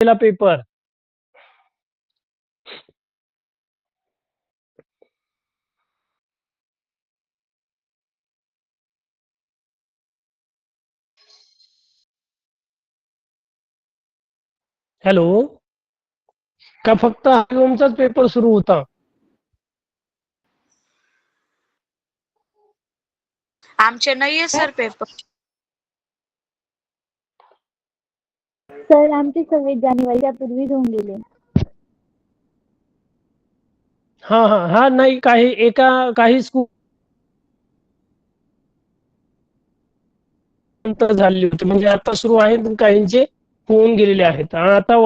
पहिला paper. Hello, का फक्त हरिओमचाच पेपर सुरू होता? आमचे नाहीये सर पेपर. सर आमचे 26 जानेवारीच्या पूर्वीच होऊन गेले. हा नाही, काही स्कूल नंतर झालेली होती, म्हणजे आता सुरू आहेत, काहींचे होऊन गेलेले आहेत. आता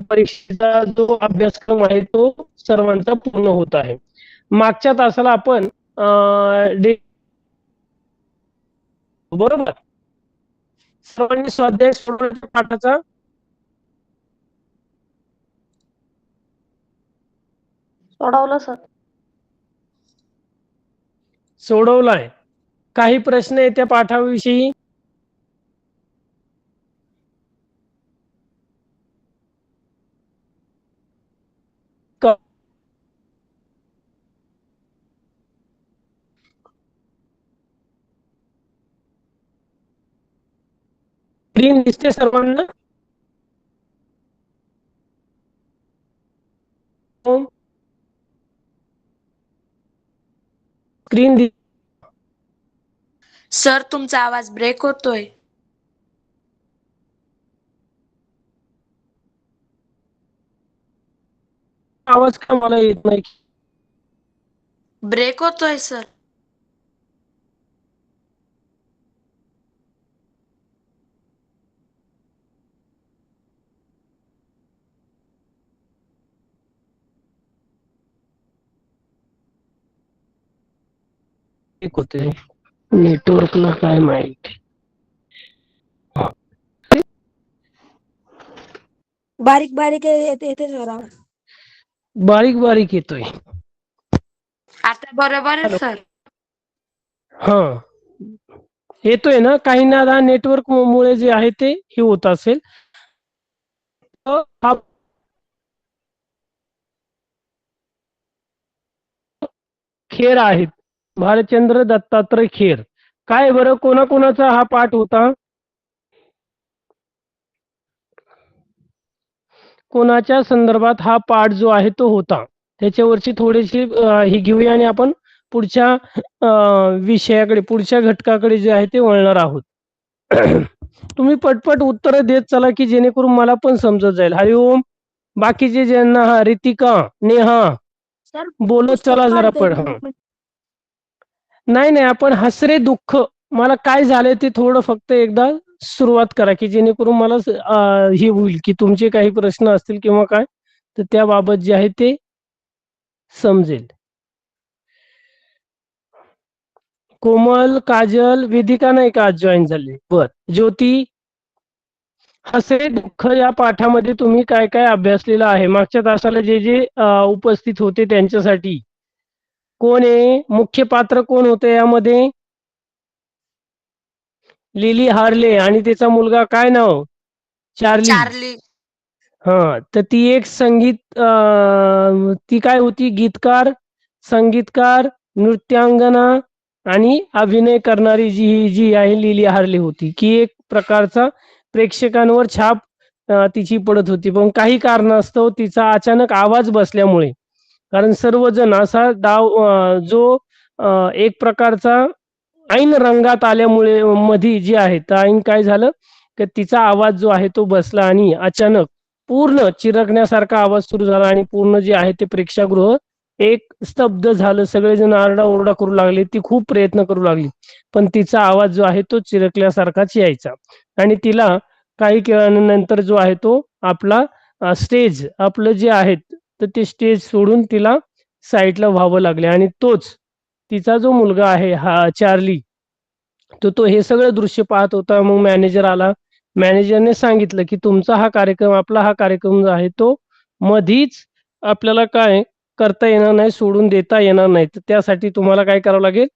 परीक्षेचा जो अभ्यासक्रम आहे तो सर्वांचा पूर्ण होत आहे. मागच्या तासाला आपण बरोबर सर्वांनी स्वाध्याय सोडवण्याच्या पाठाचा सोडवलं सर. सोडवलाय. काही प्रश्न आहे त्या पाठाविषयी? स्क्रीन दिसते सर्वांना? स्क्रीन सर तुमचा आवाज ब्रेक होतोय. आवाज का मला येत नाही? ब्रेक होतोय सर. होते नेटवर्कला काय माहिती. बारीक बारीक येते जरा. बारीक बारीक येतोय. आता बरोबर आहे सर. हा येतोय ना? काही ना नेटवर्क मुळे जे आहे ते हे होत असेल. खेर आहेत, भालचंद्र दत्तात्रय खेर. काय बरं, कोणाकोणाचा हा पाठ होता? कोणाच्या संदर्भात हा पाठ जो आहे तो होता? त्याच्यावरची थोडीशी ही घेऊया आणि आपण पुढच्या विषयाकडे, पुढच्या घटकाकडे जे आहे ते वळणार आहोत. तुम्ही पटपट उत्तर देत चला की जेणेकरून मला पण समजत जाईल. हरिओम, बाकीचे ज्यांना, हा रितिका, नेहा, बोलत चला जरा पण. नाही आपण हसरे दुःख, मला काय झाले ते थोडं फक्त एकदा सुरुवात करा की जेणेकरून मला हे होईल की तुमचे काही प्रश्न असतील किंवा काय, तर त्याबाबत जे आहे ते समजेल. कोमल, काजल, वेदिका नाही का आज जॉईन झाली? बर. ज्योती, हसरे दुःख या पाठामध्ये तुम्ही काय काय अभ्यासलेलं आहे? मागच्या तासाला जे जे उपस्थित होते त्यांच्यासाठी कोण आहे? मुख्य पात्र कोण होते यामध्ये? लिली हार्ले आणि तिचा मुलगा काय नाव? चार्ली. हा, तर ती एक ती काय होती? गीतकार, संगीतकार, नृत्यांगना आणि अभिनय करणारी जी आहे लिली हार्ले होती, की एक प्रकारचा प्रेक्षकांवर छाप तिची पडत होती. पण काही कारणास्तव तिचा अचानक आवाज बसल्यामुळे, कारण सर्वजण असा जो एक प्रकारचा ऐन रंगात आल्यामुळे मध्ये जी आहे तर ऐन काय झालं की तिचा आवाज जो आहे तो बसला आणि अचानक पूर्ण चिरकण्यासारखा आवाज सुरू झाला आणि पूर्ण जे आहे ते प्रेक्षागृह एक स्तब्ध झालं. सगळेजण आरडाओरडा करू लागले. ती खूप प्रयत्न करू लागली पण तिचा आवाज जो आहे तो चिरकल्यासारखाच यायचा. आणि तिला काही काळानंतर जो आहे तो आपला स्टेज, आपलं जे आहे तर ते स्टेज सोडून तिला साईडला व्हावं लागले. आणि तोच तिचा जो मुलगा आहे हा चार्ली, तो हे सगळं दृश्य पाहत होता. मग मॅनेजर आला. मॅनेजरने सांगितलं की तुमचा हा कार्यक्रम, आपला हा कार्यक्रम जो आहे तो मधीच आपल्याला काय करता येणार नाही, सोडून देता येणार नाही. तर त्यासाठी तुम्हाला काय करावं लागेल,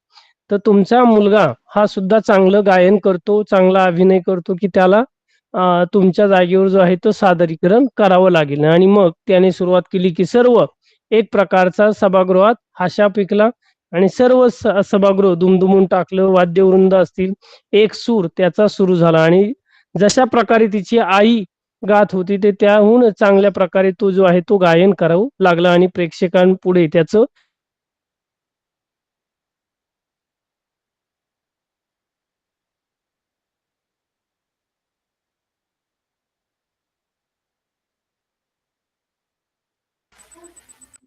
तर तुमचा मुलगा हा सुद्धा चांगलं गायन करतो, चांगला अभिनय करतो, की त्याला तुमच्या जागेवर जो आहे तो सादरीकरण करावं लागेल. आणि मग त्याने सुरुवात केली की सर्व एक प्रकारचा सभागृहात हाशा पिकला आणि सर्व सभागृह दुमदुमून टाकलं. वाद्यवृंद असतील, एक सूर त्याचा सुरू झाला आणि जशा प्रकारे तिची आई गात होती ते त्याहून चांगल्या प्रकारे तो जो आहे तो गायन करावं लागला आणि प्रेक्षकांपुढे त्याचं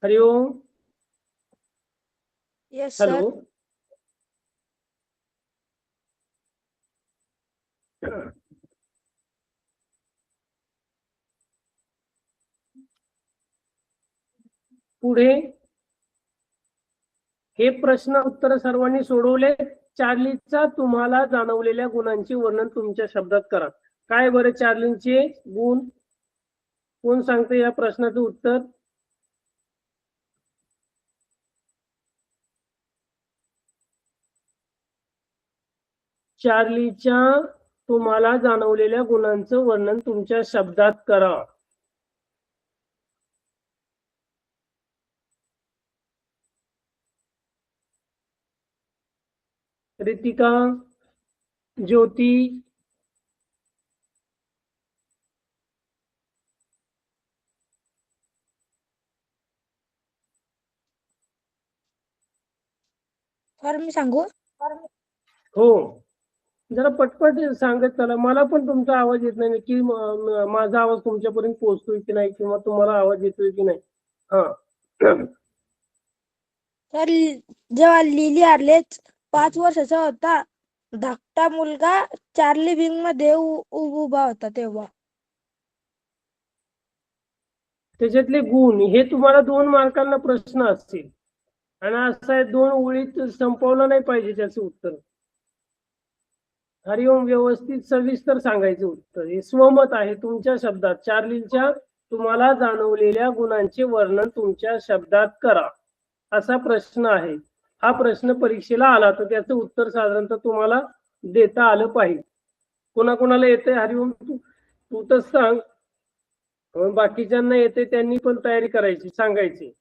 हरिओम. Yes hello. सर. पुढे हे प्रश्न उत्तर सर्वांनी सोडवले. चार्लीचा तुम्हाला जाणवलेल्या गुणांचे वर्णन तुमच्या शब्दात करा. काय बरं चार्लींचे गुण? कोण सांगते या प्रश्नाचं उत्तर? चार्लीच्या तुम्हाला जाणवलेल्या गुणांचं वर्णन तुमच्या शब्दात करा. रितिका, ज्योती, सर मी सांगू? हो जरा पटपट सांगत चला. मला पण तुमचा आवाज येत नाही की माझा आवाज तुमच्यापर्यंत पोहोचतोय की नाही किंवा तुम्हाला आवाज येतोय की नाही. हा. सर जेव्हा लिली आर्लेच 5 वर्षाचा होता, धाकटा मुलगा चार्ली विंग मध्ये उभा होता तेव्हा. त्याच्यातले गुण हे तुम्हाला 2 मार्कांना प्रश्न असतील आणि असं आहे 2 ओळीत संपवलं नाही पाहिजे त्याचं उत्तर. हरिओम. व्यवस्थित सविस्तर सांगायचं उत्तर. हे स्वमत आहे तुमच्या शब्दात. चार्लीच्या तुम्हाला जाणवलेल्या गुणांचे वर्णन तुमच्या शब्दात करा असा प्रश्न आहे. हा प्रश्न परीक्षेला आला तर त्याचं उत्तर साधारणतः तुम्हाला देता आलं पाहिजे. कोणाकोणाला येते? हरिओम तू तर सांग. बाकीच्यांना येते त्यांनी पण तयारी करायची, सांगायची.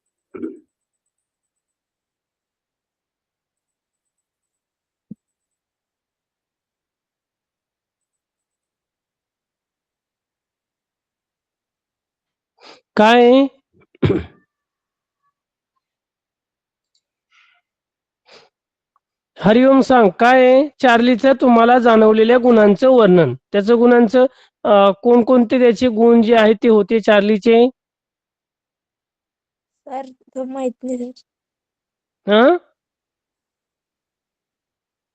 काय हरिओम सांग काय आहे चार्लीचं तुम्हाला जाणवलेल्या गुणांचं वर्णन. त्याचं गुणांचं कोणकोणते त्याचे गुण जे आहेत ते होते चार्लीचे? सर तो माहित नाही सर. हा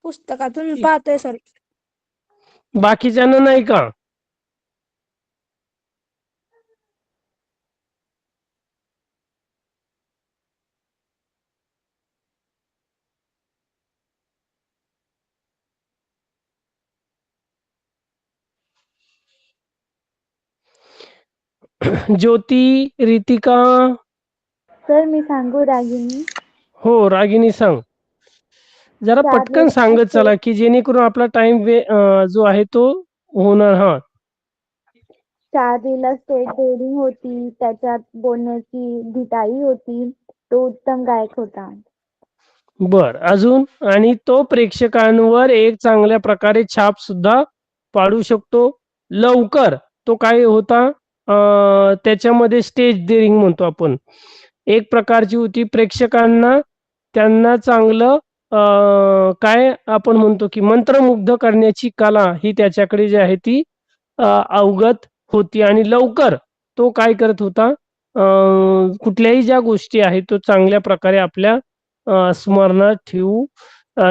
पुस्तकातून पाहतोय सर. बाकीच्यांना नाही का? ज्योती, रितिका. सर मी सांगू रागिनी? हो रागिनी सांग. जरा पटकन सांगत चला की जेणेकरून आपला टाइम जो आहे तो होणार. हा. चार्लीला स्टेज डेअरिंग होती, त्याच्यात बोलण्याची धिटाई होती, तो उत्तम गायक होता. बर अजून? आणि तो प्रेक्षकांवर एक चांगल्या प्रकारे छाप सुद्धा पाडू शकतो. लवकर तो काय होता त्याच्यामध्ये स्टेज डेअरिंग म्हणतो आपण, एक प्रकारची होती. प्रेक्षकांना त्यांना चांगलं काय आपण म्हणतो की मंत्रमुग्ध करण्याची कला ही त्याच्याकडे जी आहे ती अवगत होती. आणि लवकर तो काय करत होता कुठल्याही ज्या गोष्टी आहेत तो चांगल्या प्रकारे आपल्या स्मरणात ठेवू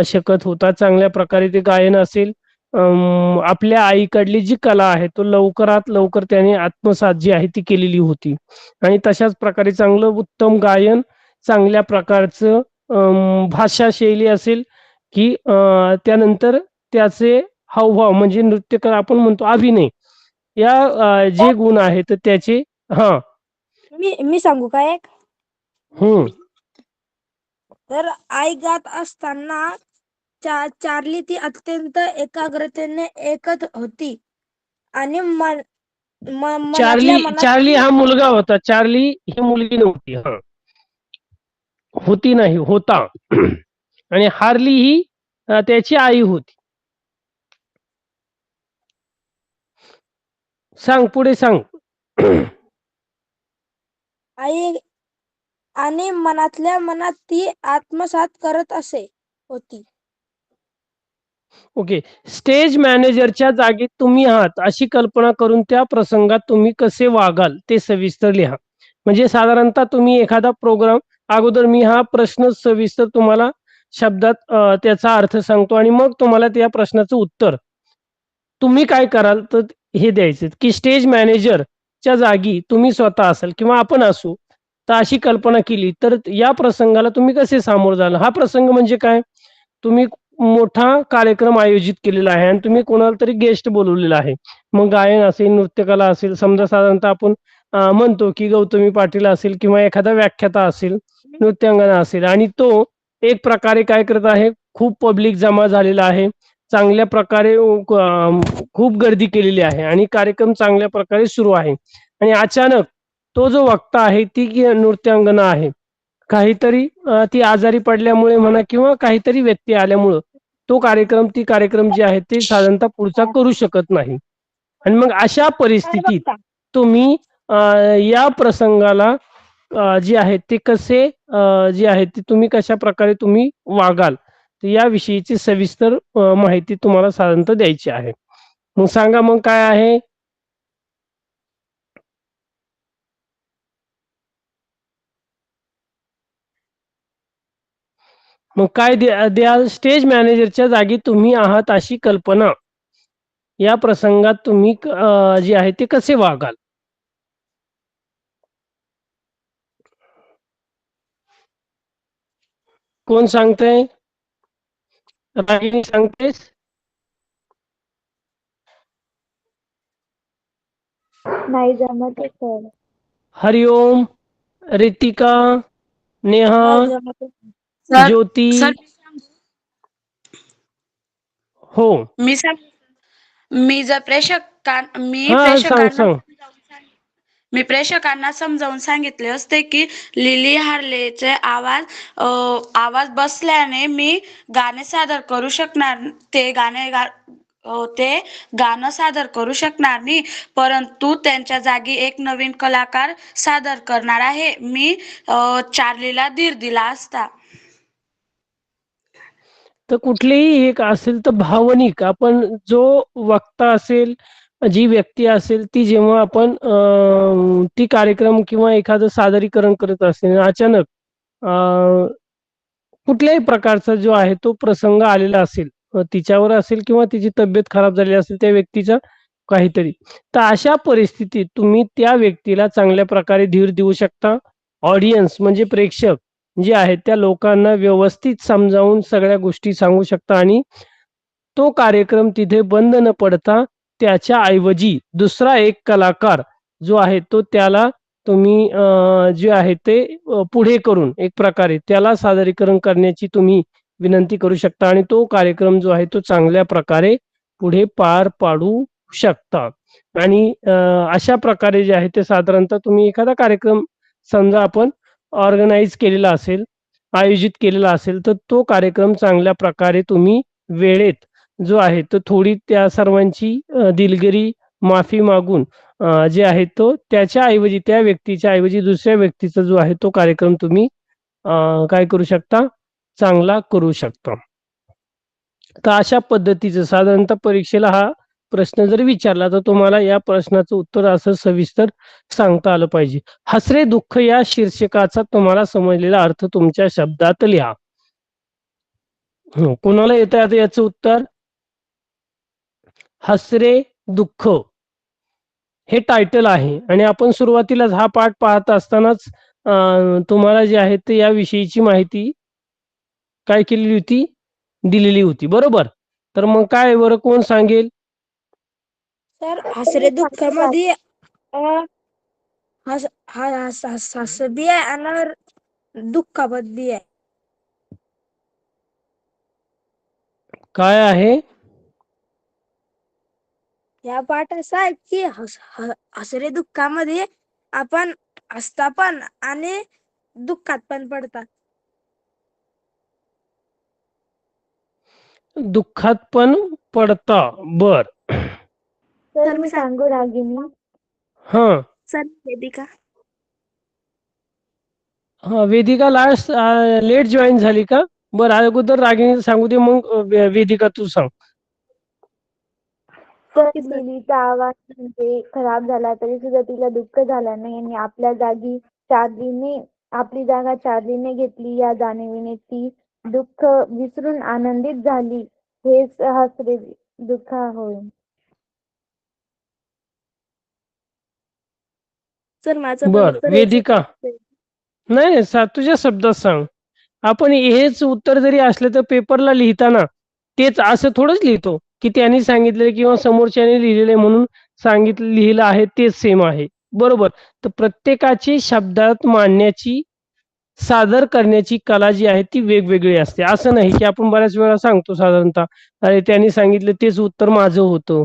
शकत होता. चांगल्या प्रकारे ते गायन असेल आपल्या आईकडली जी कला आहे तो लवकरात लवकर त्याने आत्मसात जी आहे ती केलेली होती. आणि तशाच प्रकारे चांगलं उत्तम गायन, चांगल्या प्रकारचं भाषा शैली असेल की त्यानंतर त्याचे हावभाव म्हणजे नृत्यकार आपण म्हणतो अभिनय, या जे गुण आहेत त्याचे. हा. मी सांगू का एक? हम्म. तर आई गात असताना चार्ली ती अत्यंत एकाग्रतेने ऐकत होती आणि चार्ली मनातल्या मनात चार्ली हा मुलगा होता, चार्ली ही मुलगी नव्हती. हा, होती नाही, होता. आणि हार्ली ही त्याची आई होती. सांग, पुढे सांग. आई आणि मनातल्या मनात ती आत्मसात करत असे होती. ओके. स्टेज मॅनेजरच्या जागी तुम्ही आहात अशी कल्पना करून त्या प्रसंगात तुम्ही कसे वागाल ते सविस्तर लिहा. म्हणजे साधारणतः तुम्ही एखादा प्रोग्राम, अगोदर मी हा प्रश्न सविस्तर तुम्हाला शब्दात त्याचा अर्थ सांगतो आणि मग तुम्हाला त्या प्रश्नाचं उत्तर तुम्ही काय कराल तर हे द्यायचे की स्टेज मॅनेजरच्या जागी तुम्ही स्वतः असाल किंवा आपण असू, तर अशी कल्पना केली तर या प्रसंगाला तुम्ही कसे सामोरं जाल. हा प्रसंग म्हणजे काय, तुम्ही मोठा कार्यक्रम आयोजित केलेला आहे आणि तुम्ही कोणाला तरी गेस्ट बोलवलेला आहे. मग गायन असेल, नृत्यकला असेल, समजा साधारणतः आपण म्हणतो की गौतमी पाटील असेल किंवा एखादा व्याख्याता असेल, नृत्यांगना असेल आणि तो एक प्रकारे काय करत आहे, खूप पब्लिक जमा झालेला आहे, चांगल्या प्रकारे खूप गर्दी केलेली आहे आणि कार्यक्रम चांगल्या प्रकारे सुरू आहे आणि अचानक तो जो वक्ता आहे, ती नृत्यांगना आहे, काहीतरी ती आजारी पडल्यामुळे म्हणा किंवा काहीतरी व्यत्यय आल्यामुळं ती कार्यक्रम जे आहे ते साधारणतः पुढचा करू शकत नाही. आणि मग अशा परिस्थितीत तुम्ही या प्रसंगाला जे आहे ते कसे जे आहे ते तुम्ही कशा प्रकारे तुम्ही वागाल, तर याविषयीची सविस्तर माहिती तुम्हाला साधारणतः द्यायची आहे. मग सांगा, मग काय आहे. मग काय द्याल. स्टेज मॅनेजरच्या जागी तुम्ही आहात अशी कल्पना या प्रसंगात तुम्ही जे आहे ते कसे वागाल. कोण सांगतंय. रागिनी सांगतेस. नाही जमत आहे सर. हरिओम, रितिका, नेहा, नाही जमत. सर ज्योती. सर हो, मी सांग मी जर प्रेक्षकां मी हा सांग प्रेक्षकांना सांग. मी प्रेक्षकांना समजावून सांगितले असते की लिली हार्लेचे आवाज बसल्याने मी गाणे सादर करू शकणार, ते गाणं सादर करू शकणार नाही, परंतु त्यांच्या जागी एक नवीन कलाकार सादर करणार आहे. मी चार्लीला धीर दिला असता. तर कुठलेही एक असेल तर भावनिक, आपण जो वक्ता असेल, जी व्यक्ती असेल, ती जेव्हा आपण ती कार्यक्रम किंवा एखादं सादरीकरण करत असेल, अचानक कुठल्याही प्रकारचा जो आहे तो प्रसंग आलेला असेल, तिच्यावर असेल किंवा तिची तब्येत खराब झालेली असेल त्या व्यक्तीचा काहीतरी, तर अशा परिस्थितीत तुम्ही त्या व्यक्तीला चांगल्या प्रकारे धीर देऊ शकता. ऑडियन्स म्हणजे प्रेक्षक जे आहेत त्या लोकांना व्यवस्थित समजावून सगळ्या गोष्टी सांगू शकता आणि तो कार्यक्रम तिथे बंद न पडता त्याच्या ऐवजी दुसरा एक कलाकार जो आहे तो त्याला तुम्ही जे आहे ते पुढे करून एक प्रकारे त्याला सादरीकरण करण्याची तुम्ही विनंती करू शकता आणि तो कार्यक्रम जो आहे तो चांगल्या प्रकारे पुढे पार पाडू शकता. आणि अशा प्रकारे जे आहे ते साधारणतः तुम्ही एखादा कार्यक्रम समजा आपण ऑर्गनाइज केलेला असेल, आयोजित केलेला असेल, तर तो कार्यक्रम चांगल्या प्रकारे तुम्ही वेळेत जो आहे तो थोडी त्या सर्वांची दिलगिरी माफी मागून जे आहे तो त्याच्या ऐवजी त्या व्यक्तीच्या ऐवजी दुसऱ्या व्यक्तीचा जो आहे तो कार्यक्रम तुम्ही काय करू शकता, चांगला करू शकता. तर अशा पद्धतीचं साधारणतः परीक्षेला हा प्रश्न जर विचारला तर तुम्हाला या प्रश्नाचं उत्तर असं सविस्तर सांगता आलं पाहिजे. हसरे दुःख या शीर्षकाचा तुम्हाला समजलेला अर्थ तुमच्या शब्दात लिहा. कोणाला येतं आता याचं उत्तर. हसरे दुःख हे टायटल आहे आणि आपण सुरुवातीलाच हा पाठ पाहत असतानाच तुम्हाला जे आहे ते याविषयीची माहिती काय केलेली होती, दिलेली होती, बरोबर. तर मग काय बरं, कोण सांगेल. सर हसरे दुःखामध्ये हस बी आहे आणि दुःखाबद्दल बी आहे. काय आहे. या पाठ असा आहे की हसरे दुःखामध्ये आपण हसता पण आणि दुःखात पण पडतात. दुःखात पण पडता. बर. सर सर मी मी सांगू रागिनी. हा सर वेदिका. हा वेदिका लास्ट लेट जॉईन झाली का? बरं अगोदर रागिणी सांगू दे, मग वेदिका तू सांग. Sir okay sir. लिलीचा आवाज म्हणजे खराब झाला तरी सुद्धा तिला दुःख झालं नाही आणि आपली जागा चार्लीने घेतली या जाणीवेने ती दुःख विसरून आनंदित झाली. हेच हसरे दुःख होय. सर माझं पण बर उत्तर हेच वेदिका. आहे. नाही तुझ्या शब्दात सांग. आपण हेच उत्तर जरी असलं तर पेपरला लिहिताना तेच असं थोडंच लिहितो की त्यांनी सांगितलं किंवा समोरच्याने लिहिलेले म्हणून सांगितलं लिहिलं आहे तेच सेम आहे. बरोबर. तर प्रत्येकाची शब्दात मांडण्याची, सादर करण्याची कला जी आहे ती वेगवेगळी असते. असं नाही की आपण बऱ्याच वेळा सांगतो साधारणतः, अरे त्यांनी सांगितलं तेच उत्तर माझं होतं.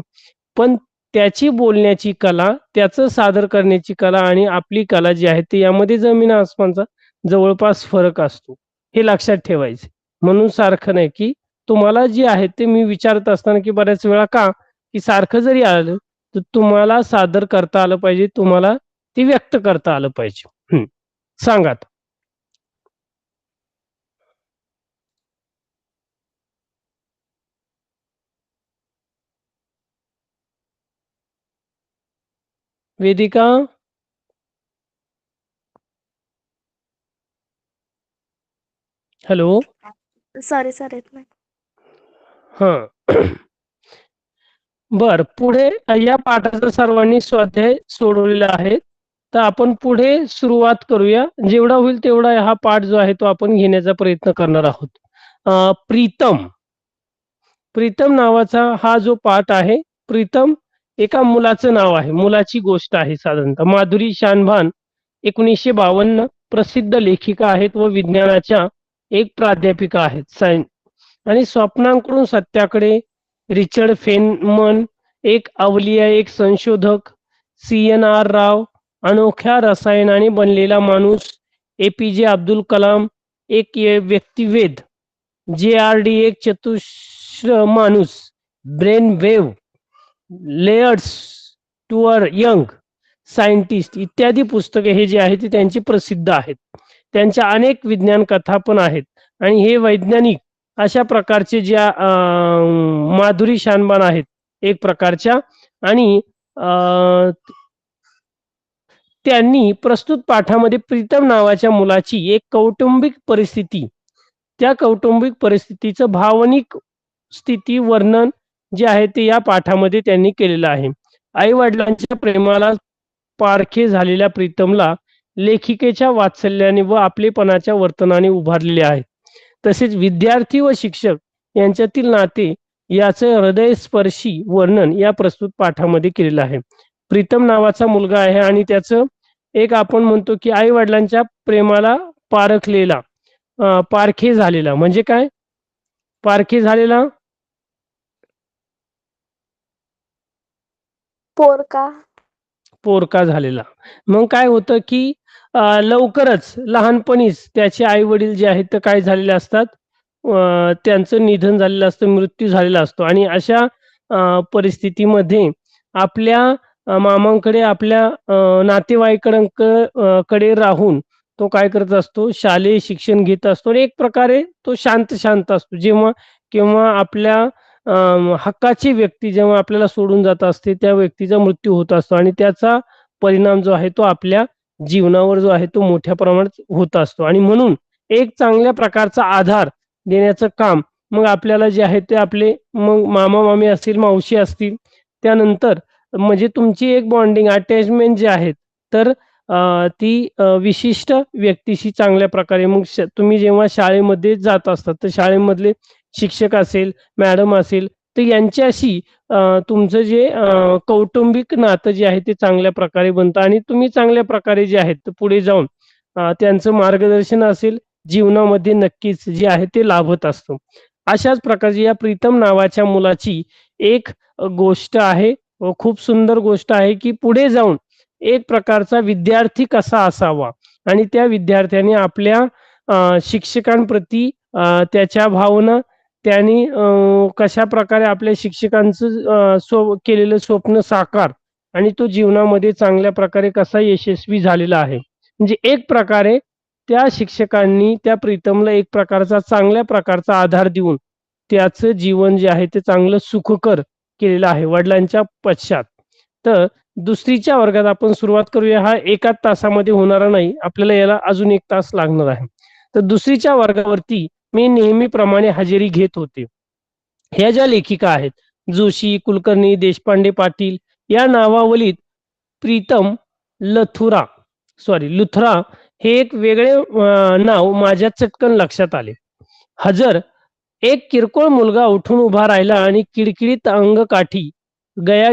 पण त्याची बोलण्याची कला, त्याचं सादर करण्याची कला आणि आपली कला जी आहे ती यामध्ये जमीन आसमानचा जवळपास फरक असतो. हे लक्षात ठेवायचे. म्हणून सारखं नाही की तुम्हाला जे आहे ते मी विचारत असताना की बऱ्याच वेळा का की सारखं जरी आलं तर तुम्हाला सादर करता आलं पाहिजे, तुम्हाला ते व्यक्त करता आलं पाहिजे. सांगा आता. वेदिका. हॅलो. सॉरी सर येत नाही. हां. बर पुढे या पाठाचा सर्वांनी स्वाध्याय सोडवलेला आहे. तर आपण पुढे सुरुवात करूया. जेवढा होईल तेवढा हा पाठ जो आहे तो आपण घेण्याचा प्रयत्न करणार आहोत. प्रीतम. प्रीतम नावाचा हा जो पाठ आहे, प्रीतम एका मुलाचं नाव आहे, मुलाची गोष्ट आहे. साधारणतः माधुरी शानभान 1952 प्रसिद्ध लेखिका आहेत व विज्ञानाच्या एक प्राध्यापिका आहेत, सायन्स. आणि स्वप्नांकडून सत्याकडे, रिचर्ड फेनमन एक अवलिया, एक संशोधक, CNR राव अनोख्या रसायनाने बनलेला माणूस, APJ अब्दुल कलाम एक व्यक्तिवेद, JRD एक चतुश्र माणूस, brain wave, layers tour young scientist इत्यादी पुस्तके हे जे आहे ते त्यांची प्रसिद्ध आहेत. त्यांच्या अनेक विज्ञान कथा पण आहेत. आणि हे वैज्ञानिक अशा प्रकारचे ज्या माधुरी शानबान आहेत एक प्रकारच्या, आणि त्यांनी प्रस्तुत पाठामध्ये प्रीतम नावाच्या मुलाची एक कौटुंबिक परिस्थिती, त्या कौटुंबिक परिस्थितीचं भावनिक स्थिती वर्णन जे आहे ते या पाठामध्ये त्यांनी केलेलं आहे. आई वडिलांच्या प्रेमाला पारखे झालेल्या प्रीतमला लेखिकेच्या वात्सल्याने व आपलेपणाच्या वर्तनाने उभारलेले आहे. तसेच विद्यार्थी व शिक्षक यांच्यातील नाते याचं हृदयस्पर्शी वर्णन या प्रस्तुत पाठामध्ये केलेलं आहे. प्रीतम नावाचा मुलगा आहे आणि त्याचं एक आपण म्हणतो की आई वडिलांच्या प्रेमाला पारखलेला, पारखे झालेला म्हणजे काय? पारखे झालेला पोरका. पोरका झालेला. मग काय होतं की लवकरच लहानपणीच त्याचे आई वडील जे आहेत ते काय झालेले असतात, त्यांचं निधन झालेलं असतं, मृत्यू झालेला असतो. आणि अशा परिस्थितीमध्ये आपल्या मामांकडे, आपल्या नातेवाईकांकडे राहून तो काय करत असतो, शालेय शिक्षण घेत असतो आणि एक प्रकारे तो शांत शांत असतो. जेव्हा केव्हा आपल्या हक्काची व्यक्ती जेव्हा आपल्याला सोडून जात असते त्या व्यक्तीचा मृत्यू होत असतो आणि त्याचा परिणाम जो आहे तो आपल्या जीवनावर जो आहे तो मोठ्या प्रमाणात होत असतो. आणि म्हणून एक चांगल्या प्रकारचा आधार देण्याचं काम मग आपल्याला जे आहे ते आपले मग मामा मामी असतील, मावशी असतील, त्यानंतर म्हणजे तुमची एक बॉन्डिंग अटॅचमेंट जे आहेत तर ती विशिष्ट व्यक्तीशी चांगल्या प्रकारे मग तुम्ही जेव्हा शाळेमध्ये जात असतात तर शाळेमधले शिक्षक असेल, मॅडम असेल, तर यांच्याशी तुमचं जे कौटुंबिक नातं जे आहे ते चांगल्या प्रकारे बनतं आणि तुम्ही चांगल्या प्रकारे जे आहेत पुढे जाऊन त्यांचं मार्गदर्शन असेल जीवनामध्ये नक्कीच जे आहे ते लाभत असतं. अशाच प्रकारची या प्रीतम नावाच्या मुलाची एक गोष्ट आहे खूप सुंदर गोष्ट आहे, की पुढे जाऊन एक प्रकारचा विद्यार्थी कसा असावा आणि त्या विद्यार्थ्याने आपल्या शिक्षकांप्रती त्याच्या भावना त्यांनी कशाप्रकारे आपल्या शिक्षकांचं केलेलं स्वप्न साकार आणि तो जीवनामध्ये चांगल्या प्रकारे कसा यशस्वी झालेला आहे. म्हणजे एक प्रकारे त्या शिक्षकांनी त्या प्रीतमला एक प्रकारचा चांगल्या प्रकारचा आधार देऊन त्याचं जीवन जे आहे ते चांगलं सुखकर केलेलं आहे वडिलांच्या पश्चात. तर दुसरीच्या वर्गात आपण सुरुवात करूया. हा एकाच तासामध्ये होणारा नाही. आपल्याला याला अजून 1 तास लागणार आहे. तर दुसरीच्या वर्गावरती मी नेहमीप्रमाणे हजेरी घेत होते. ह्या ज्या लेखिका आहेत, जोशी, कुलकर्णी, देशपांडे, पाटील या नावावलीत प्रीतम लथुरा लुथरा हे एक वेगळे नाव माझ्या चटकन लक्षात आले. हजर एक किरकोळ मुलगा उठून उभा राहिला आणि किडकिडीत अंगकाठी, रया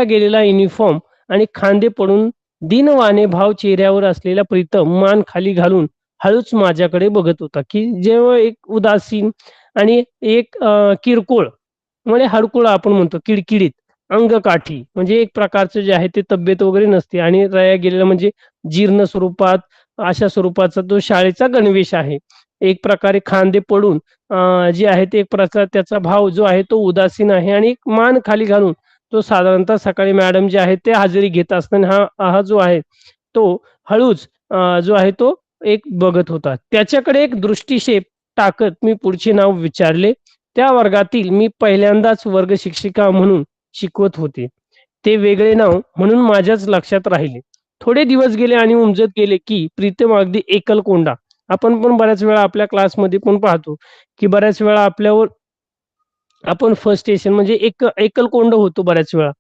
गेलेला युनिफॉर्म आणि खांदे पडून दीनवाणे भाव चेहऱ्यावर असलेला प्रीतम मान खाली घालून हळूच माझ्याकडे बघत होता, की जेव्हा एक उदासीन आणि एक किरकोळ म्हणजे हडकुळा आपण म्हणतो, किडकिडीत, अंगकाठी म्हणजे एक प्रकारचं जे आहे ते तब्येत वगैरे नसते आणि रया गेलेला म्हणजे जीर्ण स्वरूपात अशा स्वरूपाचा तो शाळेचा गणवेश आहे. एक प्रकारे खांदे पडून जे आहे ते एक प्रकार त्याचा भाव जो आहे तो उदासीन आहे आणि एक मान खाली घालून तो साधारणतः सकाळी मॅडम जे आहेत ते हजेरी घेत असताना हा जो आहे तो हळूच जो आहे तो एक बघत होता. त्याच्याकडे एक दृष्टिक्षेप टाकत मी पुढचे नाव विचारले. त्या वर्गातील मी पहिल्यांदाच वर्ग शिक्षिका म्हणून शिकवत होते. ते वेगळे नाव म्हणून माझ्याच लक्षात राहिले. थोडे दिवस गेले आणि उमजत गेले, की प्रीतम अगदी एकलकोंडा. आपण पण बऱ्याच वेळा आपल्या क्लासमध्ये पण पाहतो, की बऱ्याच वेळा आपल्यावर आपण फर्स्ट स्टेशन म्हणजे एकलकोंड होतो बऱ्याच वेळा,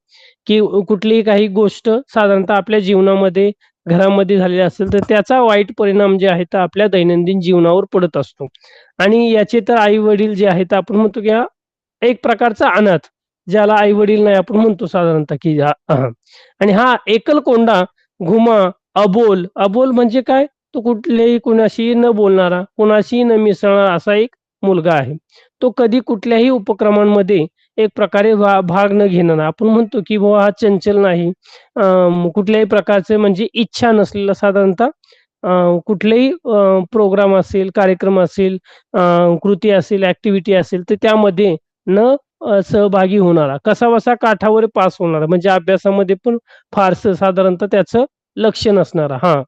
की कुठलीही काही गोष्ट साधारणतः आपल्या जीवनामध्ये, घरामध्ये झालेली असेल, तर त्याचा वाईट परिणाम जे आहे, तर आपल्या दैनंदिन जीवनावर पडत असतो. आणि याचे तर आई-वडील जे आहेत, आपण म्हणतो, की हा एक प्रकारचा अनाथ, ज्याला आई-वडील नाही आपण म्हणतो साधारणतः, की आणि हा एकलकोंडा, घुमा, अबोल म्हणजे काय? तो कुठल्याही कुणाशीही न बोलणारा, कुणाशीही न मिसळणारा असा एक मुलगा आहे. तो कधी कुठल्याही उपक्रमांमध्ये एक प्रकारे भाग न घेणारा. आपण म्हणतो, की बुवा हा चंचल नाही. कुठल्याही प्रकारचे म्हणजे इच्छा नसलेला साधारणतः कुठलेही प्रोग्राम असेल, कार्यक्रम असेल, कृती असेल, ॲक्टिव्हिटी असेल, तर त्यामध्ये न सहभागी होणारा. कसाबसा काठावर पास होणारा. म्हणजे अभ्यासामध्ये पण फारसं साधारणतः त्याचं लक्ष नसणारा. हां.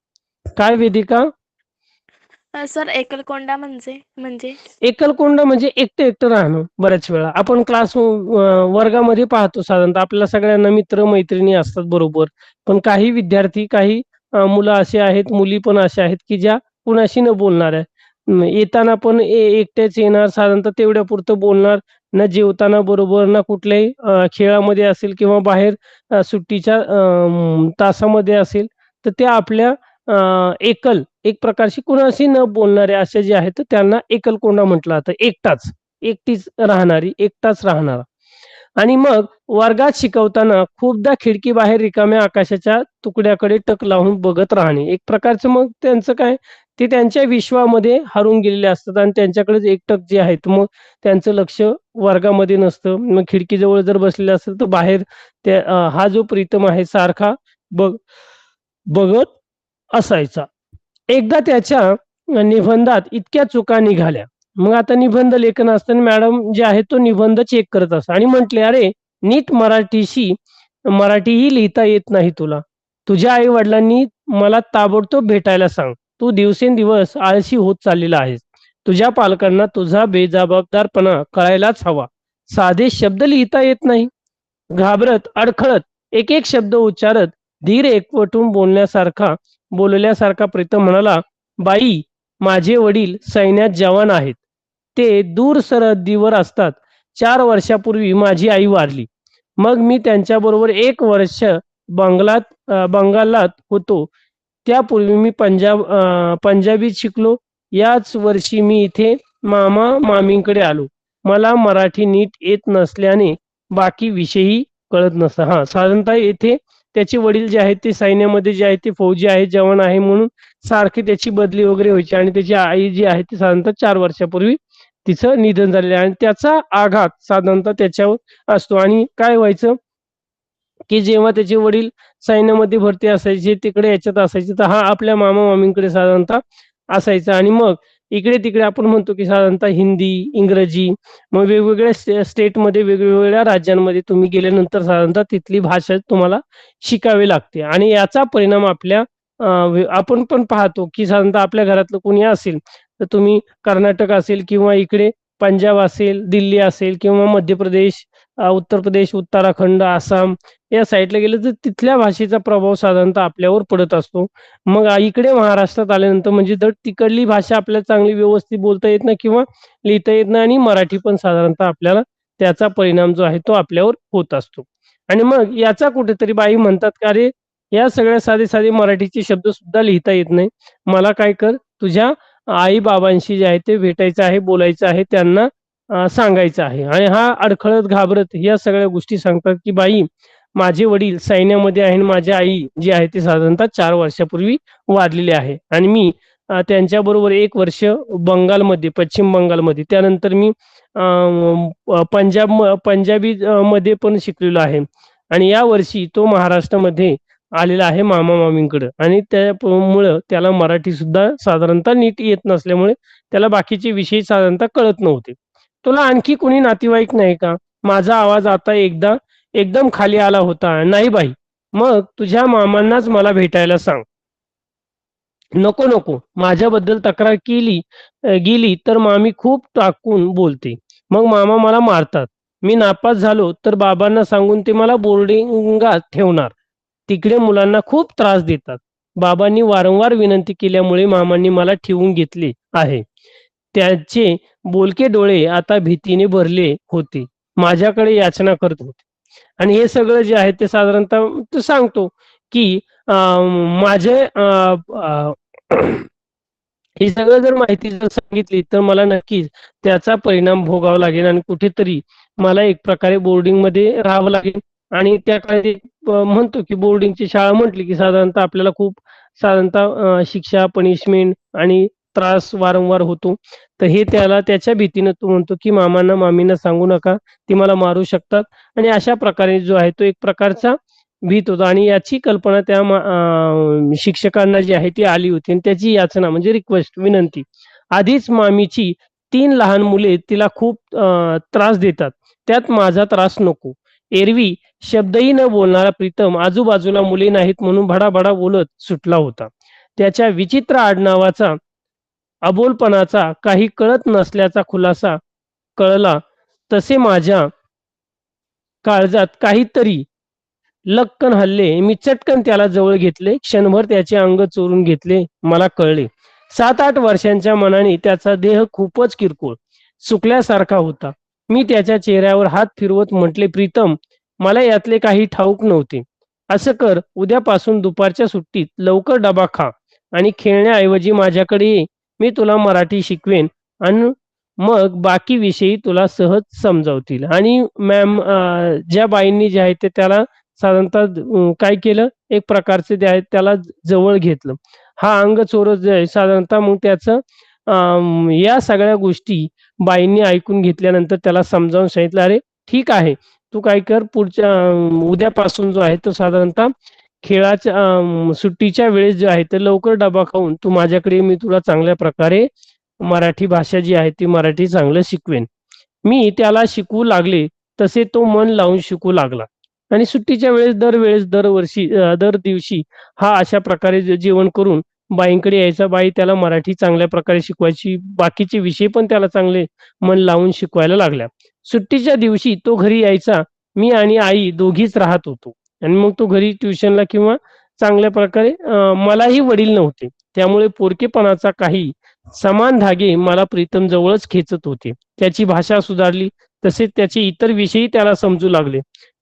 काय वेदिका? सर एकलकोंडा म्हणजे एकलकोंडा म्हणजे एकटं-एकटं राहणं बऱ्याच वेळा. आपण वर्गामध्ये पाहतो साधारणतः आपल्याला सगळ्यांना मित्र-मैत्रिणी असतात बरोबर. पण काही विद्यार्थी, काही मुलं असे आहेत, मुली पण अशा आहेत, की ज्या कुणाशी न बोलणाऱ्या. येताना पण एकट्याच येणार, साधारणतः तेवढ्यापुरतं बोलणार. न जेवताना बरोबर, ना कुठल्याही खेळामध्ये असेल किंवा बाहेर सुट्टीच्या तासामध्ये असेल, तर त्या आपल्या एक प्रकारची कुणाशी न बोलणाऱ्या अशा जे आहेत, तर त्यांना एकलकोंडा म्हटलं जातं. एकटीच राहणारी, एकटाच राहणारा. आणि मग वर्गात शिकवताना खूपदा खिडकीबाहेर रिकाम्या आकाशाच्या तुकड्याकडे टक लावून बघत राहणे. एक प्रकारचं मग त्यांचं काय, ते त्यांच्या विश्वामध्ये हरवून गेलेले असतात आणि त्यांच्याकडेच एकटक जे आहेत, मग त्यांचं लक्ष वर्गामध्ये नसतं. मग खिडकीजवळ जर बसलेले असेल, तर बाहेर हा जो प्रीतम आहे सारखा बघ बघत असायचा. एकदा त्याच्या निबंधात इतक्या चुका निघाल्या. मग आता निबंध लेखन असताना मॅडम जे आहे तो निबंध चेक करत असतात आणि म्हटले, "अरे, नीट मराठीही लिहिता येत नाही तुला. तुझ्या आई-वडिलांनी मला ताबडतोब भेटायला सांग. तू दिवसेंदिवस आळशी होत चाललेला आहेस. तुझ्या पालकांना तुझा बेजबाबदारपणा कळायलाच हवा. साधे शब्द लिहिता येत नाही." घाबरत, अडखळत, एक-एक शब्द उच्चारत, धीर एकवटून बोलल्यासारखा प्रीतम म्हणाला, "बाई, माझे वडील सैन्यात जवान आहेत. ते दूर सरहद्दीवर असतात. 4 वर्षापूर्वी माझी आई वारली. मग मी त्यांच्याबरोबर 1 वर्ष बंगालात होतो. त्यापूर्वी मी पंजाबीत शिकलो. याच वर्षी मी इथे मामा-मामींकडे आलो. मला मराठी नीट येत नसल्याने बाकी विषयही कळत नसतात." हां, साधारणतः येथे त्याचे वडील जे आहेत ते सैन्यामध्ये जे आहेत ते फौजी आहेत, जवान आहे म्हणून सारखी त्याची बदली वगैरे व्हायची आणि त्याची आई जी आहे ती साधारणतः 4 वर्षापूर्वी तिचं निधन झालेलं आहे आणि त्याचा आघात साधारणतः त्याच्यावर असतो आणि काय व्हायचं की जेव्हा त्याचे वडील सैन्यामध्ये भरती असायचे, तिकडे याच्यात असायचे, तर हा आपल्या मामा-मामींकडे साधारणतः असायचा. आणि मग इकडे-तिकडे आपण म्हणतो की साधारणतः हिंदी, इंग्रजी, मग वेगवेगळ्या स्टेटमध्ये, वेगवेगळ्या राज्यांमध्ये तुम्ही गेल्यानंतर साधारणतः तिथली भाषा तुम्हाला शिकावी लागते. आणि याचा परिणाम आपल्या आपण पण पाहतो की साधारणतः आपल्या घरातलं कोणी असेल, तर तुम्ही कर्नाटक असेल किंवा इकडे पंजाब असेल, दिल्ली असेल किंवा मध्य प्रदेश, उत्तर प्रदेश, उत्तराखंड, आसाम या साईडला गेलं तर तिथल्या भाषेचा प्रभाव साधारणतः आपल्यावर पडत असतो. मग इकडे महाराष्ट्रात आल्यानंतर म्हणजे धड तिकडली भाषा आपल्याला चांगली व्यवस्थित बोलता येत नाही किंवा लिहिता येत नाही आणि मराठी पण साधारणतः आपल्याला त्याचा परिणाम जो आहे तो आपल्यावर होत असतो. आणि मग याचा कुठेतरी बाई म्हणतात का "अरे, या सगळ्या साधे-साधे मराठीचे शब्द सुद्धा लिहिता येत नाही. मला काय कर, तुझ्या आई-बाबांशी जे आहे ते भेटायचं आहे, बोलायचं आहे, त्यांना सांगायचं आहे." आणि हा अडखळत, घाबरत या सगळ्या गोष्टी सांगतात की "बाई, माझे वडील सैन्यामध्ये आहे आणि माझी आई जी आहे ती साधारणतः 4 वर्षापूर्वी वारलेली आहे आणि मी त्यांच्याबरोबर 1 वर्ष बंगालमध्ये, पश्चिम बंगालमध्ये, त्यानंतर मी पंजाबी मध्ये पण शिकलेलो आहे आणि यावर्षी तो महाराष्ट्रामध्ये आलेला आहे मामा-मामींकडं आणि त्यामुळं त्याला मराठीसुद्धा साधारणतः नीट येत नसल्यामुळे त्याला बाकीचे विषय साधारणतः कळत नव्हते. तुला आणखी कोणी नातेवाईक नाही का? माझा आवाज आता एकदम खाली आला होता. नाही बाई. मग तुझ्या मामांनाच मला भेटायला सांग. नको, नको. माझ्याबद्दल तक्रार गेली तर मामी खूप टाकून बोलते. मग मामा मला मारतात. मी नापास झालो तर बाबांना सांगून ते मला बोर्डिंगात ठेवणार. तिकडे मुलांना खूप त्रास देतात. बाबांनी वारंवार विनंती केल्यामुळे मामांनी मला ठेवून घेतले आहे. त्याचे बोलके डोळे आता भीतीने भरले होते. माझ्याकडे याचना करत होते. आणि हे सगळं जे आहे ते साधारणतः तो सांगतो, की माझे ही सगळं जर माहिती जर सांगितली तर मला नक्कीच त्याचा परिणाम भोगावा लागेल आणि कुठेतरी मला एक प्रकारे बोर्डिंगमध्ये राहावं लागेल. आणि त्या काळी म्हणतो की बोर्डिंगची शाळा म्हटली की साधारणतः आपल्याला खूप साधारणतः शिक्षा, पनिशमेंट आणि त्रास वारंवार होतो. तर हे त्याला त्याच्या भीतीनं तो म्हणतो की मामांना, मामींना सांगू नका. ती मला मारू शकतात आणि अशा प्रकारे जो आहे तो एक प्रकारचा भीत होता आणि याची कल्पना त्या शिक्षकांना जी आहे ती आली होती आणि त्याची याचना म्हणजे रिक्वेस्ट, विनंती. आधीच मामीची 3 लहान मुले तिला खूप त्रास देतात. त्यात माझा त्रास नको. एरवी शब्दही न बोलणारा प्रीतम आजूबाजूला मुले नाहीत म्हणून भडाभडा बोलत सुटला होता. त्याच्या विचित्र आडनावाचा, अबोलपणाचा, काही कळत नसल्याचा खुलासा कळला तसे माझ्या काळजात काहीतरी लक्कन हल्ले. मी चटकन त्याला जवळ घेतले. क्षणभर त्याचे अंग चोरून घेतले. मला कळले 7-8 वर्षांच्या मनाने त्याचा देह खूपच किरकोळ, सुकल्यासारखा होता. मी त्याच्या चेहऱ्यावर हात फिरवत म्हटले, "प्रीतम, मला यातले काही ठाऊक नव्हते. असं कर, उद्यापासून दुपारच्या सुट्टीत लवकर डबा खा आणि खेळण्याऐवजी माझ्याकडे ये. मी तुला मराठी शिकवेन आणि मग बाकी विषयी तुला सहज समजावतील." आणि ज्या बाईंनी जे आहे ते त्याला साधारणतः काय केलं, एक प्रकारचे ते आहे त्याला जवळ घेतलं. हा अंग चोरत जे आहे साधारणतः मग त्याचं या सगळ्या गोष्टी बाईंनी ऐकून घेतल्यानंतर त्याला समजावून सांगितलं, "अरे ठीक आहे, तू काय कर पुढच्या उद्यापासून जो आहे तो साधारणतः खेळाच्या सुट्टीच्या वेळेस जे आहे ते लवकर डबा खाऊन तू माझ्याकडे ये. मी तुला चांगल्या प्रकारे मराठी भाषा जी आहे ती मराठी चांगलं शिकवेन." मी त्याला शिकवू लागले तसे तो मन लावून शिकू लागला. आणि सुट्टीच्या वेळेस दरवर्षी दर दिवशी हा अशा प्रकारे जेवण करून बाईंकडे यायचा. बाई त्याला मराठी चांगल्या प्रकारे शिकवायची. बाकीचे विषय पण त्याला चांगले मन लावून शिकवायला लागल्या. सुट्टीच्या दिवशी तो घरी यायचा. मी आणि आई दोघीच राहत होतो आणि मग तो घरी ट्युशनला किंवा चांगल्या प्रकारे मलाही वडील नव्हते. त्यामुळे पोरकेपणाचा काही समान धागे मला प्रीतम जवळच खेचत होते. त्याची भाषा सुधारली, तसेच त्याचे इतर विषयही त्याला समजू लागले.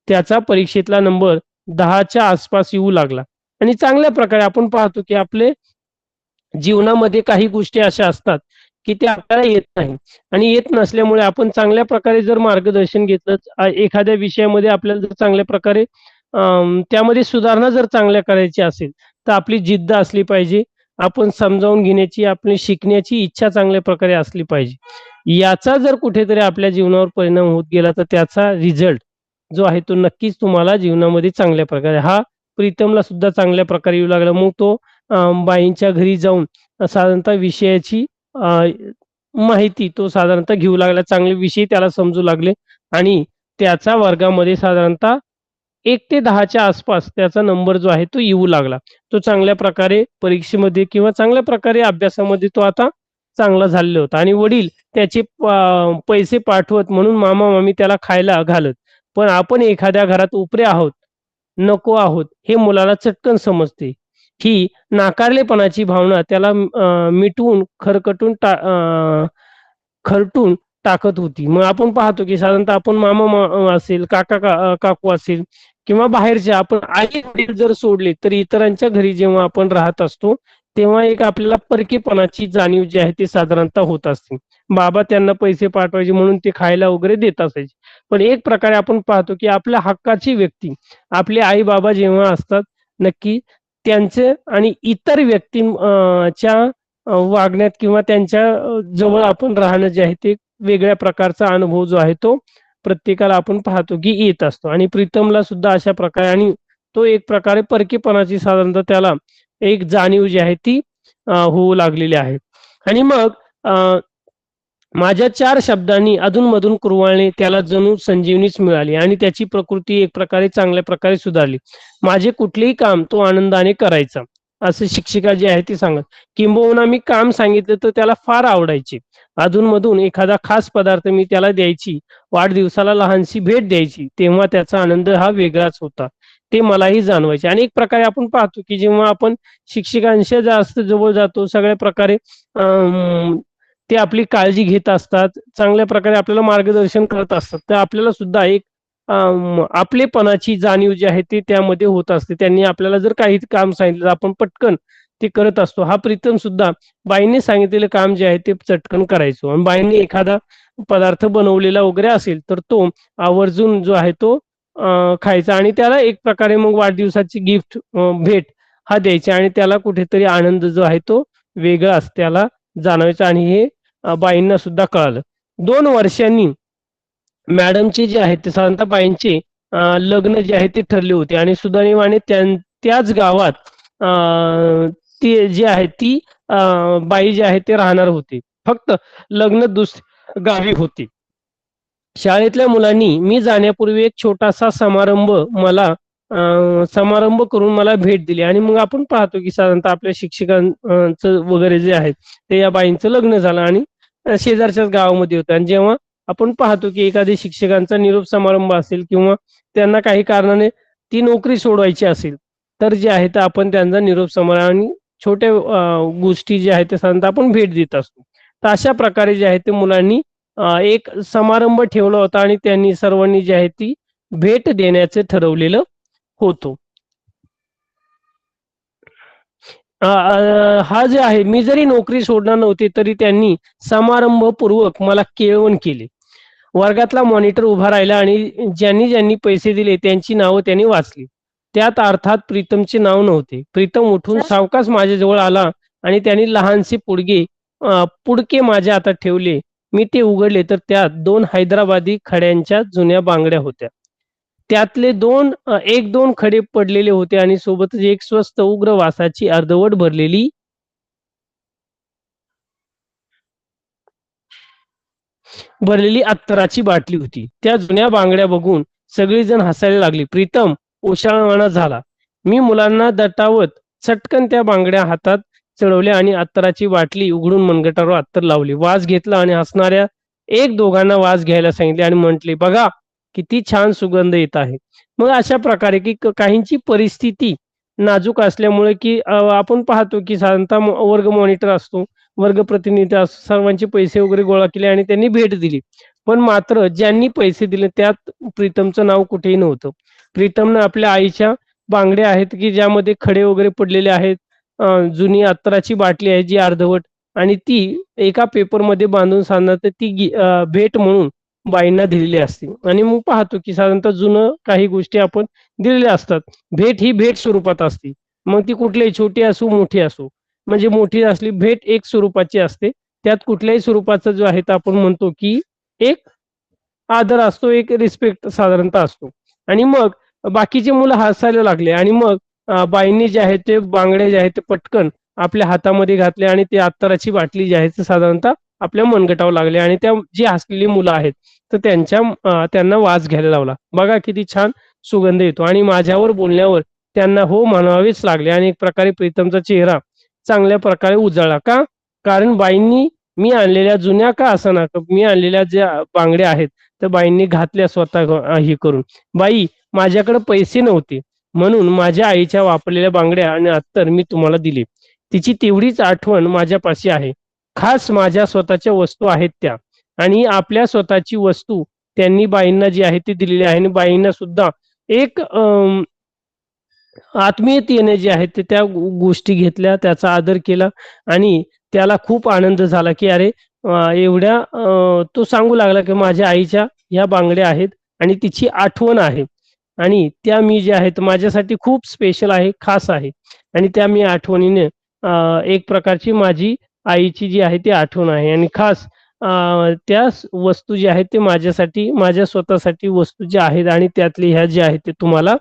त्याचा परीक्षेतला नंबर 10च्या आसपास येऊ लागला आणि चांगल्या प्रकारे आपण पाहतो की आपले जीवनामध्ये काही गोष्टी अशा असतात की त्या आपल्याला येत नाही आणि येत नसल्यामुळे आपण चांगल्या प्रकारे जर मार्गदर्शन घेतलं, एखाद्या विषयामध्ये आपल्याला जर चांगल्या प्रकारे त्यामध्ये सुधारणा जर चांगल्या करायची असेल, तर आपली जिद्द असली पाहिजे. आपण समजावून घेण्याची, आपली शिकण्याची इच्छा चांगल्या प्रकारे असली पाहिजे. याचा जर कुठेतरी आपल्या जीवनावर परिणाम होत गेला, तर त्याचा रिझल्ट जो आहे तो नक्कीच तुम्हाला जीवनामध्ये चांगल्या प्रकारे हा प्रीतमला सुद्धा चांगल्या प्रकारे येऊ लागला. मग तो बाईंच्या घरी जाऊन साधारणतः विषयाची माहिती तो साधारणतः घेऊ लागला. चांगले विषय त्याला समजू लागले आणि त्याचा वर्गामध्ये साधारणतः 1 ते 10च्या आसपास त्याचा नंबर जो आहे तो येऊ लागला. तो चांगल्या प्रकारे परीक्षेमध्ये किंवा चांगल्या प्रकारे अभ्यासामध्ये तो आता चांगला झालेला होता आणि वडील त्याचे पैसे पाठवत म्हणून मामा-मामी त्याला खायला घालत. पण आपण एखाद्या घरात उपरे आहोत, नको आहोत हे मुलाला चटकन समजते. ही नाकारलेपणाची भावना त्याला मिटवून खरटून टाकत होती. मग आपण पाहतो की साधारणतः आपण असेल, काकू असेल किंवा बाहेरचे आपण आई-वडील जर सोडले, तर इतरांच्या घरी जेव्हा आपण राहत असतो, तेव्हा एक आपल्याला परकेपणाची जाणीव जी आहे ती साधारणतः होत असते. बाबा त्यांना पैसे पाठवायचे म्हणून ते खायला वगैरे देत असायचे. पण एक प्रकारे आपण पाहतो की आपल्या हक्काची व्यक्ती, आपले आई-बाबा जेव्हा असतात, नक्की त्यांचे आणि इतर च्या वागण्यात किंवा त्यांच्या जवळ आपण राहणं जे आहे ते वेगळ्या प्रकारचा अनुभव जो आहे तो प्रत्येकाला आपण पाहतो की येत असतो आणि प्रीतमला सुद्धा अशा प्रकारे आणि तो एक प्रकारे परकेपणाची साधारणतः त्याला एक जाणीव जी आहे ती होऊ लागलेली आहे. आणि मग माझ्या 4 शब्दांनी अधूनमधून कुरवाळणे त्याला जणू संजीवनीच मिळाली आणि त्याची प्रकृती एक प्रकारे चांगल्या प्रकारे सुधारली. माझे कुठलेही काम तो आनंदाने करायचा, असे शिक्षिका जी आहे ती सांगत. किंबहुना मी काम सांगितलं तर त्याला फार आवडायचे. अधूनमधून एखादा खास पदार्थ मी त्याला द्यायची, वाढदिवसाला लहानशी भेट द्यायची, तेव्हा त्याचा आनंद हा वेगळाच होता. ते मलाही जाणवायचे. आणि एक प्रकारे आपण पाहतो की जेव्हा आपण शिक्षकांशी जास्त जवळ जातो, सगळ्या प्रकारे ते आपली काळजी घेत असतात, चांगल्या प्रकारे आपल्याला मार्गदर्शन करत असतात. तर आपल्याला सुद्धा एक आपलेपणाची जाणीव जी आहे ती त्यामध्ये होत असते. त्यांनी आपल्याला जर काही काम सांगितलं, आपण पटकन ते करत असतो. हा प्रीतम सुद्धा बाईंनी सांगितलेलं काम जे आहे ते चटकन करायचो आणि बाईंनी एखादा पदार्थ बनवलेला वगैरे असेल, तर तो आवर्जून जो आहे तो खायचा आणि त्याला एक प्रकारे मग वाढदिवसाची गिफ्ट भेट हा द्यायचा आणि त्याला कुठेतरी आनंद जो आहे तो वेगळाच त्याला जाणवायचा आणि हे बाईंना सुद्धा कळालं. 2 वर्षांनी मॅडमचे जे आहेत ते साधारणतः बाईंचे लग्न जे आहे ते ठरले होते आणि सुदैवाने त्याच गावात ती जी आहे ती बाई जी आहे ते राहणार होते. फक्त लग्न दुसऱ्या गावी होते. शाळेतल्या मुलांनी मी जाण्यापूर्वी एक छोटासा समारंभ करून मला भेट दिली आणि मग आपण पाहतो की साधारणतः आपल्या शिक्षकांचं वगैरे जे आहेत ते या बाईंचं लग्न झालं आणि शेजारच्याच गावामध्ये होतं आणि जेव्हा आपण पाहतो की एखाद्या शिक्षकांचा निरोप समारंभ असेल किंवा त्यांना काही कारणाने ती नोकरी सोडवायची असेल, तर जे आहे तर आपण त्यांचा निरोप समारंभ आणि छोट्या गोष्टी ज्या आहेत ते साधारणतः आपण भेट देत असतो. तर अशा प्रकारे जे आहे ते मुलांनी एक समारंभ ठेवला होता आणि त्यांनी सर्वांनी जी आहे ती भेट देण्याचं ठरवलेलं होतं. हा जे आहे मी जरी नोकरी सोडणार नव्हते तरी त्यांनी समारंभपूर्वक मला केळवण केले. वर्गातला मॉनिटर उभा राहिला आणि ज्यांनी पैसे दिले त्यांची नावं त्यांनी वाचली. त्यात अर्थात प्रीतमचे नाव नव्हते. प्रीतम उठून सावकाश माझ्याजवळ आला आणि त्यांनी लहानसे पुडके माझ्या हातात ठेवले. मी ते उघडले तर त्यात 2 हैदराबादी खड्यांच्या जुन्या बांगड्या होत्या. त्यातले 1-2 खडे पडलेले होते आणि सोबतच एक स्वस्त उग्र वासाची अर्धवट भरलेली अत्तराची बाटली होती. त्या जुन्या बांगड्या बघून सगळेजण हसायला लागली. प्रीतम ओशाळवाणा झाला. मी मुलांना दटावत चटकन त्या बांगड्या हातात चढवल्या आणि अत्तराची बाटली उघडून मनगटावर अत्तर लावली. वास घेतला आणि हसणाऱ्या 1-2घांना वास घ्यायला सांगितले आणि म्हटले, बघा किती छान सुगंध येत आहे. मग अशा प्रकारे की काहींची परिस्थिती नाजूक असल्यामुळे की आपण पाहतो की साधारणतः वर्ग मॉनिटर असतो, वर्ग प्रतिनिधी असतो, सर्वांचे पैसे वगैरे गोळा केले आणि त्यांनी भेट दिली. पण मात्र ज्यांनी पैसे दिले त्यात प्रीतमचं नाव कुठेही नव्हतं. प्रीतमनं आपल्या आईच्या बांगड्या आहेत की ज्यामध्ये खडे वगैरे पडलेले आहेत, जुनी अत्तराची बाटली आहे जी अर्धवट आणि ती एका पेपरमध्ये बांधून साधारणतः ती भेट म्हणून बाईंना दिलेली असते. आणि मग पाहतो की साधारणतः जुनं काही गोष्टी आपण दिलेल्या असतात. भेट ही भेट स्वरूपात असते. मग ती कुठलीही छोटी असो मोठी असो, म्हणजे मोठी असली भेट एक स्वरूपाची असते. त्यात कुठल्याही स्वरूपाचा जो आहे तर आपण म्हणतो की एक आदर असतो, एक रिस्पेक्ट साधारणतः असतो. आणि मग बाकीचे मुलं हसायला लागले आणि मग बाईंनी जे आहे ते बांगडे जे आहेत ते पटकन आपल्या हातामध्ये घातले आणि ते अत्तराची बाटली जी आहे ते साधारणतः आपल्या मनगटावर लागले आणि त्या जी हसलेली मुलं आहेत तर त्यांना वास घ्यायला लावला. बघा किती छान सुगंध येतो आणि माझ्यावर बोलण्यावर त्यांना हो म्हणावेच लागले आणि एक प्रकारे प्रीतमचा चेहरा चांगल्या प्रकारे उजळला. का? कारण बाईंनी मी आणलेल्या जुन्या का असेना मी आणलेल्या ज्या बांगड्या आहेत त्या बाईंनी घातल्या स्वतः हे करून. बाई माझ्याकडे पैसे नव्हते म्हणून माझ्या आईच्या वापरलेल्या बांगड्या आणि अत्तर मी तुम्हाला दिले. तिची तेवढीच आठवण माझ्यापाशी आहे. खास माझ्या स्वतःच्या वस्तू आहेत त्या आणि आपल्या स्वतःची वस्तू त्यांनी बाईंना जी आहे ती दिलेली आहे आणि बाईंना सुद्धा एक आत्मीयतेने जे आहे ते त्या गोष्टी घेतल्या, त्याचा आदर केला आणि त्याला खूप आनंद झाला, की अरे एवढ्या तो सांगू लागला, की माझ्या आईच्या ह्या बांगड्या आहेत आणि तिची आठवण आहे आणि त्या मी ज्या आहेत माझ्यासाठी खूप स्पेशल आहे, खास आहे आणि त्या मी आठवणीने एक प्रकारची माझी आईची जी आहे ती आठवण आहे आणि खास त्या वस्तू ज्या आहेत ते माझ्यासाठी माझ्या स्वतःसाठी वस्तू ज्या आहेत आणि त्यातल्या ह्या ज्या आहेत ते तुम्हाला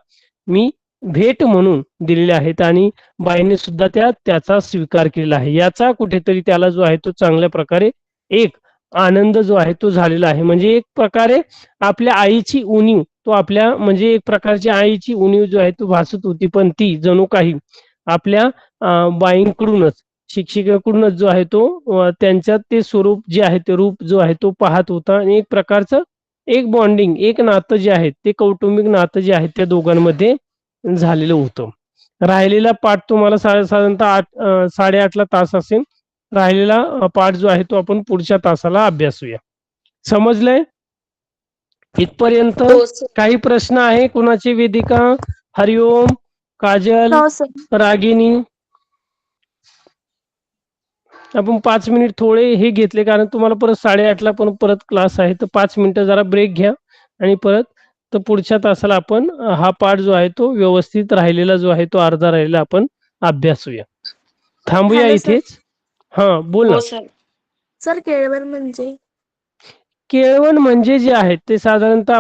मी भेट म्हणून दिलेल्या आहेत आणि बाईने सुद्धा त्याचा स्वीकार केलेला आहे. याचा कुठेतरी त्याला जो आहे तो चांगल्या प्रकारे एक आनंद जो आहे तो झालेला आहे. म्हणजे एक प्रकारे आपल्या आईची उणीव तो आपल्या म्हणजे एक प्रकारची आईची उणीव जो आहे तो भासत होती, पण ती जणू काही आपल्या बाईंकडूनच शिक्षिकेकडूनच जो आहे तो त्यांच्यात ते स्वरूप जे आहे ते रूप जो आहे तो पाहत होता आणि एक प्रकारचं एक बॉन्डिंग एक नातं जे आहे ते कौटुंबिक नातं जे आहे त्या दोघांमध्ये झालेलं होतं. राहिलेला पाठ तुम्हाला साधारणतः 8:30ला तास असेल. राहिलेला पाठ जो आहे तो आपण पुढच्या तासाला अभ्यासूया. समजलंय? इथपर्यंत हो सर. काही प्रश्न आहे कुणाची? वेदिका, हरिओम, काजल, हो सर. रागिनी. आपण 5 मिनिट थोडे हे घेतले कारण तुम्हाला परत 8:30ला पण परत क्लास आहे, तर 5 मिनिटं जरा ब्रेक घ्या आणि परत तर पुढच्या तासाला आपण हा पाठ जो आहे तो व्यवस्थित राहिलेला जो आहे तो अर्धा राहिलेला आपण अभ्यासूया. थांबूया हॅलो सर. इथेच. हा बोल ना. हो सर. सर केळवण म्हणजे? केळवण म्हणजे जे आहे ते साधारणतः